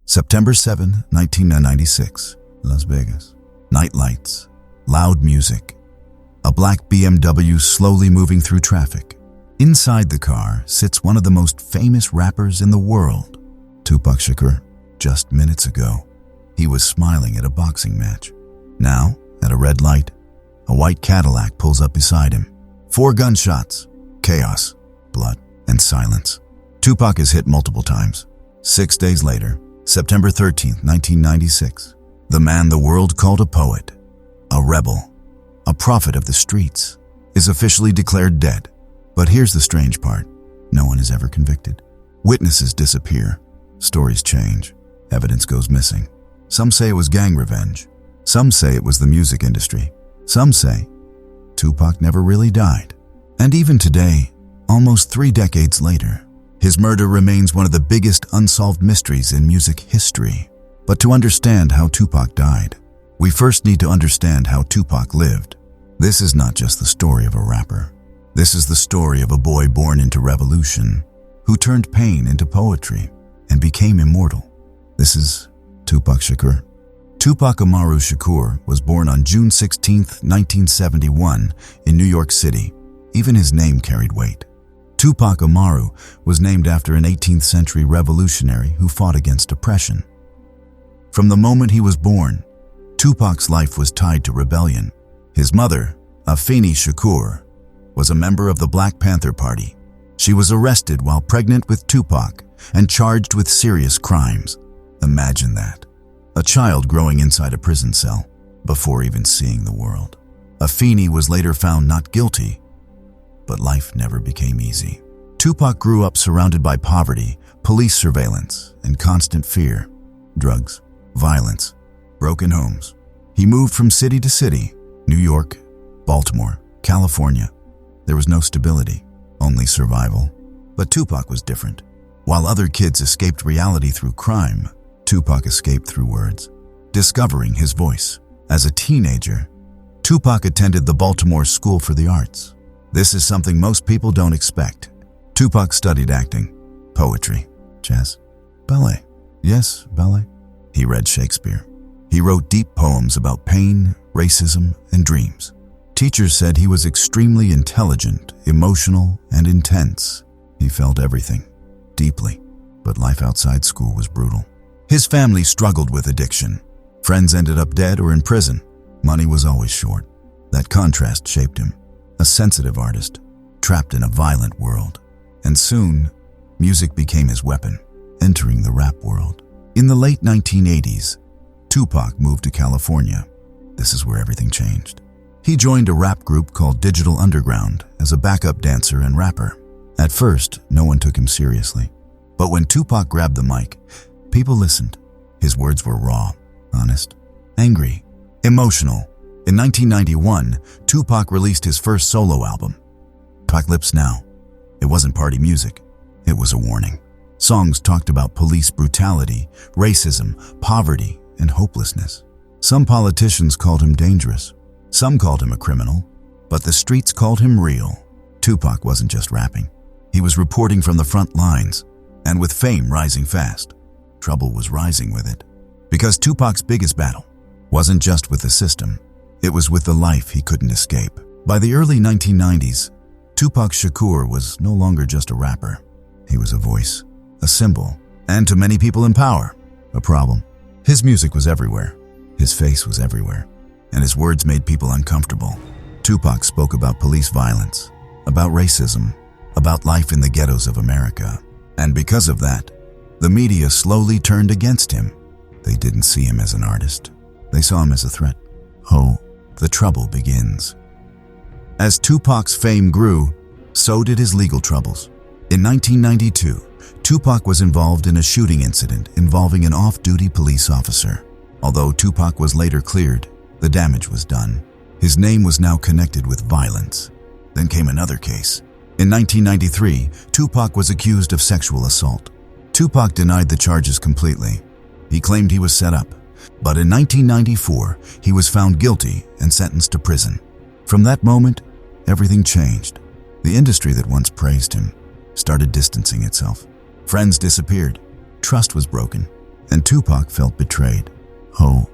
September 7, 1996, Las Vegas. Night lights, loud music. A black BMW slowly moving through traffic. Inside the car sits one of the most famous rappers in the world, Tupac Shakur. Just minutes ago, he was smiling at a boxing match. Now, at a red light, a white Cadillac pulls up beside him. 4 gunshots, chaos, blood, and silence. Tupac is hit multiple times. 6 days later, September 13, 1996, the man the world called a poet, a rebel, a prophet of the streets, is officially declared dead. But here's the strange part. No one is ever convicted. Witnesses disappear. Stories change. Evidence goes missing. Some say it was gang revenge. Some say it was the music industry. Some say Tupac never really died. And even today, almost 3 decades later, his murder remains one of the biggest unsolved mysteries in music history. But to understand how Tupac died, we first need to understand how Tupac lived. This is not just the story of a rapper. This is the story of a boy born into revolution, who turned pain into poetry and became immortal. This is Tupac Shakur. Tupac Amaru Shakur was born on June 16, 1971, in New York City. Even his name carried weight. Tupac Amaru was named after an 18th century revolutionary who fought against oppression. From the moment he was born, Tupac's life was tied to rebellion. His mother, Afeni Shakur, was a member of the Black Panther Party. She was arrested while pregnant with Tupac and charged with serious crimes. Imagine that. A child growing inside a prison cell before even seeing the world. Afeni was later found not guilty, but life never became easy. Tupac grew up surrounded by poverty, police surveillance, and constant fear. Drugs, violence, broken homes. He moved from city to city, New York, Baltimore, California. There was no stability, only survival. But Tupac was different. While other kids escaped reality through crime, Tupac escaped through words, discovering his voice. As a teenager, Tupac attended the Baltimore School for the Arts. This is something most people don't expect. Tupac studied acting, poetry, jazz, ballet. Yes, ballet. He read Shakespeare. He wrote deep poems about pain, racism, and dreams. Teachers said he was extremely intelligent, emotional, and intense. He felt everything, deeply, but life outside school was brutal. His family struggled with addiction. Friends ended up dead or in prison. Money was always short. That contrast shaped him. A sensitive artist, trapped in a violent world. And soon, music became his weapon, entering the rap world. In the late 1980s, Tupac moved to California. This is where everything changed. He joined a rap group called Digital Underground as a backup dancer and rapper. At first, no one took him seriously. But when Tupac grabbed the mic, people listened. His words were raw, honest, angry, emotional. In 1991, Tupac released his first solo album, Apocalypse Now. It wasn't party music. It was a warning. Songs talked about police brutality, racism, poverty, and hopelessness. Some politicians called him dangerous. Some called him a criminal. But the streets called him real. Tupac wasn't just rapping. He was reporting from the front lines. And with fame rising fast, trouble was rising with it. Because Tupac's biggest battle wasn't just with the system. It was with the life he couldn't escape. By the early 1990s, Tupac Shakur was no longer just a rapper. He was a voice, a symbol, and to many people in power, a problem. His music was everywhere. His face was everywhere. And his words made people uncomfortable. Tupac spoke about police violence, about racism, about life in the ghettos of America. And because of that, the media slowly turned against him. They didn't see him as an artist. They saw him as a threat. Oh, the trouble begins. As Tupac's fame grew, so did his legal troubles. In 1992, Tupac was involved in a shooting incident involving an off-duty police officer. Although Tupac was later cleared, the damage was done. His name was now connected with violence. Then came another case. In 1993, Tupac was accused of sexual assault. Tupac denied the charges completely. He claimed he was set up. But in 1994, he was found guilty and sentenced to prison. From that moment, everything changed. The industry that once praised him started distancing itself. Friends disappeared. Trust was broken. and Tupac felt betrayed. Ho,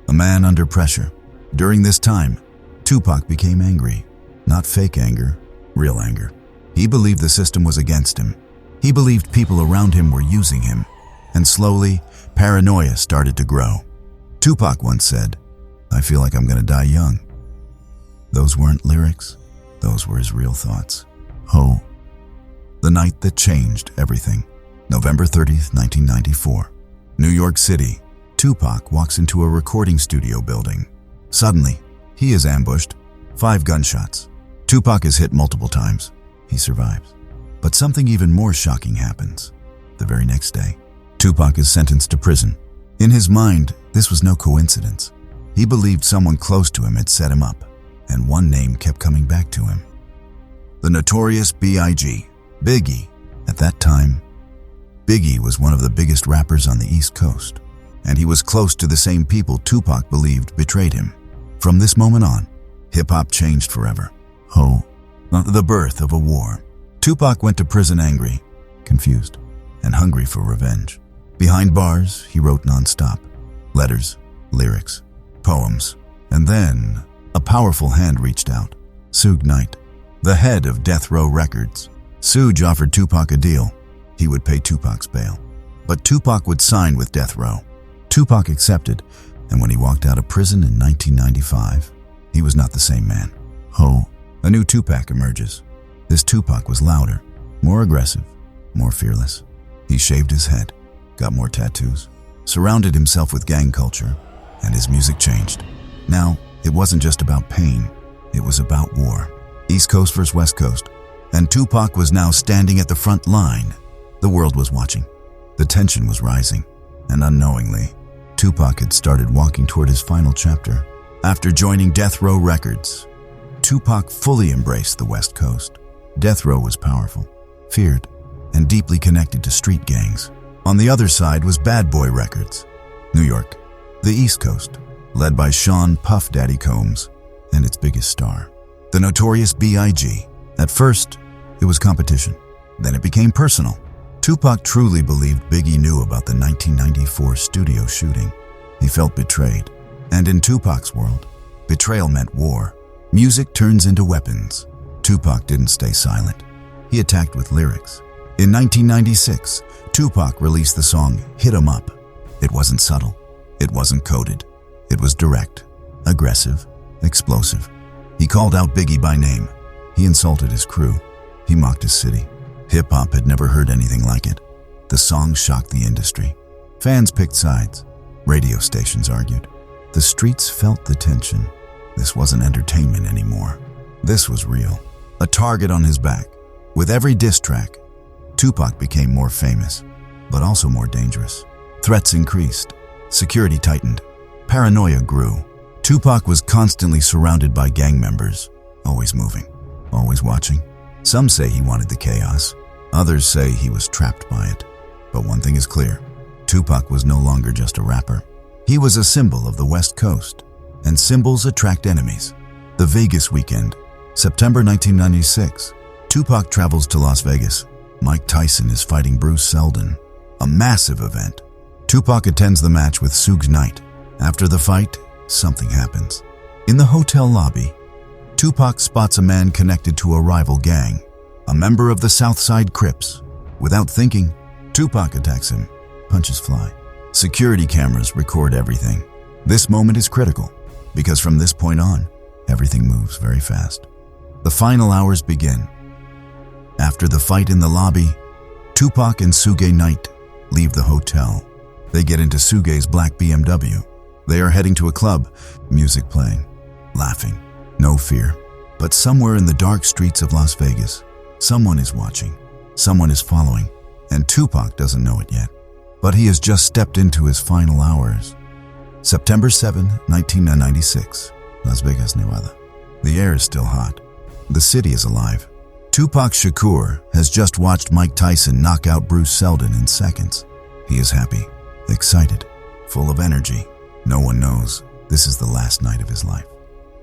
a man under pressure. During this time, Tupac became angry. Not fake anger, real anger. He believed the system was against him. He believed people around him were using him. And slowly, paranoia started to grow. Tupac once said, "I feel like I'm going to die young." Those weren't lyrics. Those were his real thoughts. Ho. The night that changed everything. November 30th, 1994. New York City. Tupac walks into a recording studio building. Suddenly, he is ambushed. 5 gunshots. Tupac is hit multiple times. He survives. But something even more shocking happens. The very next day, Tupac is sentenced to prison. In his mind, this was no coincidence. He believed someone close to him had set him up, and one name kept coming back to him. The notorious B.I.G., Biggie. At that time, Biggie was one of the biggest rappers on the East Coast, and he was close to the same people Tupac believed betrayed him. From this moment on, hip-hop changed forever. Ho. The birth of a war. Tupac went to prison angry, confused, and hungry for revenge. Behind bars, he wrote nonstop. Letters, lyrics, poems. And then, a powerful hand reached out. Suge Knight, the head of Death Row Records. Suge offered Tupac a deal. He would pay Tupac's bail. But Tupac would sign with Death Row. Tupac accepted, and when he walked out of prison in 1995, he was not the same man. Ho. A new Tupac emerges. This Tupac was louder, more aggressive, more fearless. He shaved his head, got more tattoos, surrounded himself with gang culture, and his music changed. Now, it wasn't just about pain, it was about war. East Coast versus West Coast. And Tupac was now standing at the front line. The world was watching. The tension was rising, and unknowingly, Tupac had started walking toward his final chapter. After joining Death Row Records, Tupac fully embraced the West Coast. Death Row was powerful, feared, and deeply connected to street gangs. On the other side was Bad Boy Records, New York, the East Coast, led by Sean Puff Daddy Combs and its biggest star, the notorious B.I.G. At first, it was competition. Then it became personal. Tupac truly believed Biggie knew about the 1994 studio shooting. He felt betrayed. And in Tupac's world, betrayal meant war. Music turns into weapons. Tupac didn't stay silent. He attacked with lyrics. In 1996, Tupac released the song Hit 'Em Up. It wasn't subtle. It wasn't coded. It was direct, aggressive, explosive. He called out Biggie by name. He insulted his crew. He mocked his city. Hip-hop had never heard anything like it. The song shocked the industry. Fans picked sides. Radio stations argued. The streets felt the tension. This wasn't entertainment anymore. This was real. A target on his back. With every diss track, Tupac became more famous, but also more dangerous. Threats increased. Security tightened. Paranoia grew. Tupac was constantly surrounded by gang members, always moving, always watching. Some say he wanted the chaos. Others say he was trapped by it. But one thing is clear. Tupac was no longer just a rapper. He was a symbol of the West Coast, and symbols attract enemies. The Vegas weekend, September 1996. Tupac travels to Las Vegas. Mike Tyson is fighting Bruce Seldon, a massive event. Tupac attends the match with Suge Knight. After the fight, something happens. In the hotel lobby, Tupac spots a man connected to a rival gang, a member of the Southside Crips. Without thinking, Tupac attacks him. Punches fly. Security cameras record everything. This moment is critical, because from this point on, everything moves very fast. The final hours begin. After the fight in the lobby, Tupac and Suge Knight leave the hotel. They get into Suge's black BMW. They are heading to a club, music playing, laughing, no fear. But somewhere in the dark streets of Las Vegas, someone is watching, someone is following, and Tupac doesn't know it yet. But he has just stepped into his final hours. September 7, 1996, Las Vegas, Nevada. The air is still hot. The city is alive. Tupac Shakur has just watched Mike Tyson knock out Bruce Seldon in seconds. He is happy, excited, full of energy. No one knows this is the last night of his life.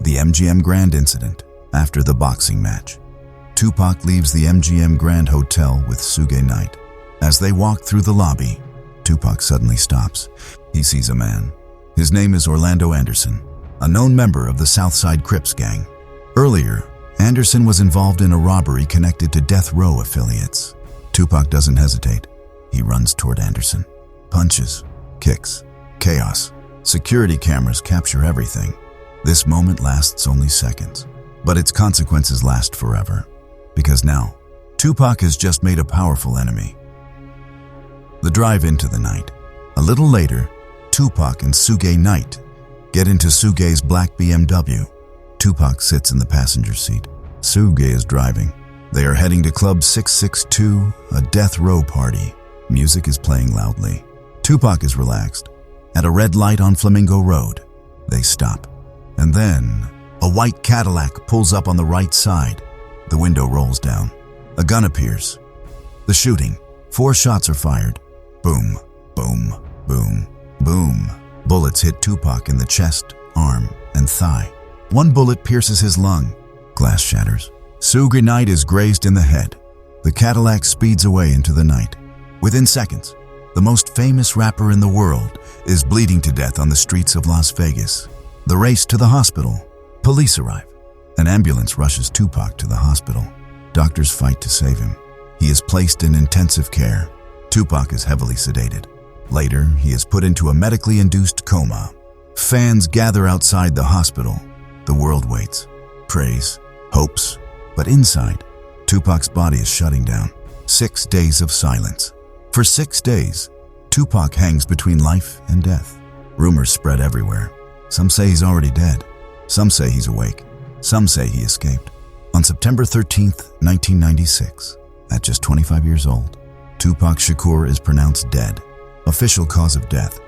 The MGM Grand incident. After the boxing match, Tupac leaves the MGM Grand Hotel with Suge Knight. As they walk through the lobby, Tupac suddenly stops. He sees a man. His name is Orlando Anderson, a known member of the Southside Crips gang. Earlier, Anderson was involved in a robbery connected to death row affiliates. Tupac doesn't hesitate. He runs toward Anderson. Punches, kicks, chaos. Security cameras capture everything. This moment lasts only seconds, but its consequences last forever. Because now, Tupac has just made a powerful enemy. The drive into the night. A little later, Tupac and Suge Knight get into Suge's black BMW. Tupac sits in the passenger seat. Suge is driving. They are heading to Club 662, a death row party. Music is playing loudly. Tupac is relaxed. At a red light on Flamingo Road, they stop. And then, a white Cadillac pulls up on the right side. The window rolls down. A gun appears. The shooting. 4 shots are fired. Boom, boom, boom, boom. Bullets hit Tupac in the chest, arm, and thigh. One bullet pierces his lung. Glass shatters. Suge Knight is grazed in the head. The Cadillac speeds away into the night. Within seconds, the most famous rapper in the world is bleeding to death on the streets of Las Vegas. The race to the hospital. Police arrive. An ambulance rushes Tupac to the hospital. Doctors fight to save him. He is placed in intensive care. Tupac is heavily sedated. Later, he is put into a medically induced coma. Fans gather outside the hospital. The world waits, prays, hopes. But inside, Tupac's body is shutting down. 6 days of silence. For 6 days, Tupac hangs between life and death. Rumors spread everywhere. Some say he's already dead. Some say he's awake. Some say he escaped. On September 13th, 1996, at just 25 years old, Tupac Shakur is pronounced dead. Official cause of death: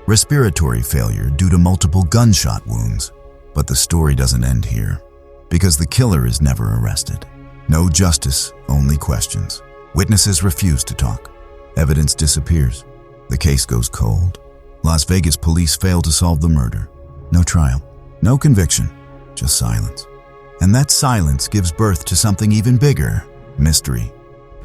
respiratory failure due to multiple gunshot wounds. But the story doesn't end here, because the killer is never arrested. No justice, only questions. Witnesses refuse to talk. Evidence disappears. The case goes cold. Las Vegas police fail to solve the murder. No trial, no conviction, just silence. And that silence gives birth to something even bigger: mystery.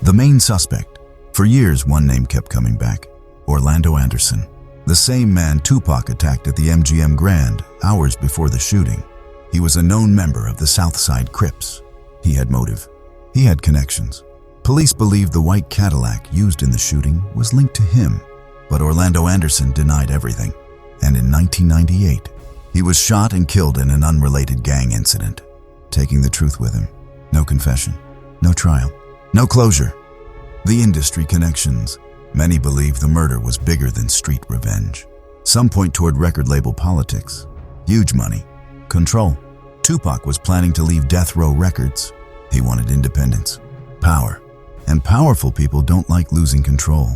The main suspect. For years, one name kept coming back: Orlando Anderson. The same man Tupac attacked at the MGM Grand hours before the shooting. He was a known member of the Southside Crips. He had motive. He had connections. Police believed the white Cadillac used in the shooting was linked to him, but Orlando Anderson denied everything. And in 1998, he was shot and killed in an unrelated gang incident, taking the truth with him. No confession, no trial, no closure. The industry connections. Many believe the murder was bigger than street revenge. Some point toward record label politics, huge money, control. Tupac was planning to leave Death Row Records. He wanted independence, power, and powerful people don't like losing control.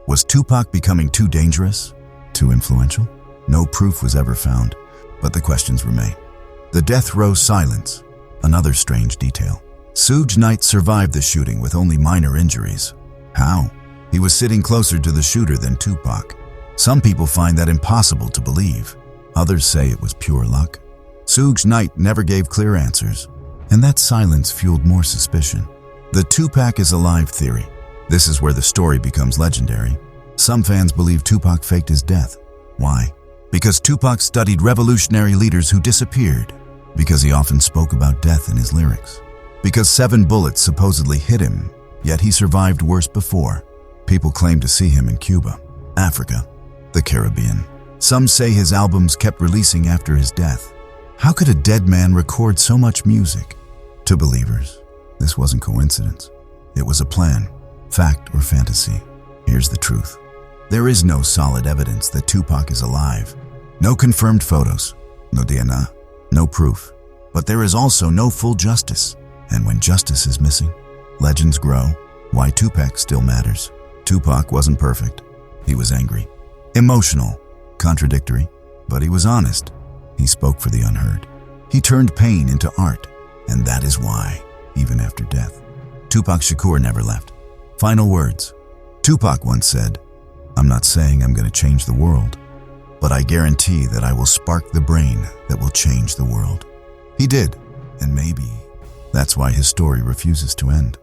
Was Tupac becoming too dangerous, too influential? No proof was ever found, but the questions remain. The Death Row silence, another strange detail. Suge Knight survived the shooting with only minor injuries. How? He was sitting closer to the shooter than Tupac. Some people find that impossible to believe. Others say it was pure luck. Suge Knight never gave clear answers, and that silence fueled more suspicion. The Tupac is alive theory. This is where the story becomes legendary. Some fans believe Tupac faked his death. Why? Because Tupac studied revolutionary leaders who disappeared. Because he often spoke about death in his lyrics. Because 7 bullets supposedly hit him, yet he survived worse before. People claim to see him in Cuba, Africa, the Caribbean. Some say his albums kept releasing after his death. How could a dead man record so much music? To believers, this wasn't coincidence. It was a plan, fact or fantasy. Here's the truth. There is no solid evidence that Tupac is alive. No confirmed photos, no DNA, no proof. But there is also no full justice. And when justice is missing, legends grow. Why Tupac still matters. Tupac wasn't perfect. He was angry, emotional, contradictory, but he was honest. He spoke for the unheard. He turned pain into art, and that is why, even after death, Tupac Shakur never left. Final words. Tupac once said, "I'm not saying I'm going to change the world, but I guarantee that I will spark the brain that will change the world." He did, and maybe that's why his story refuses to end.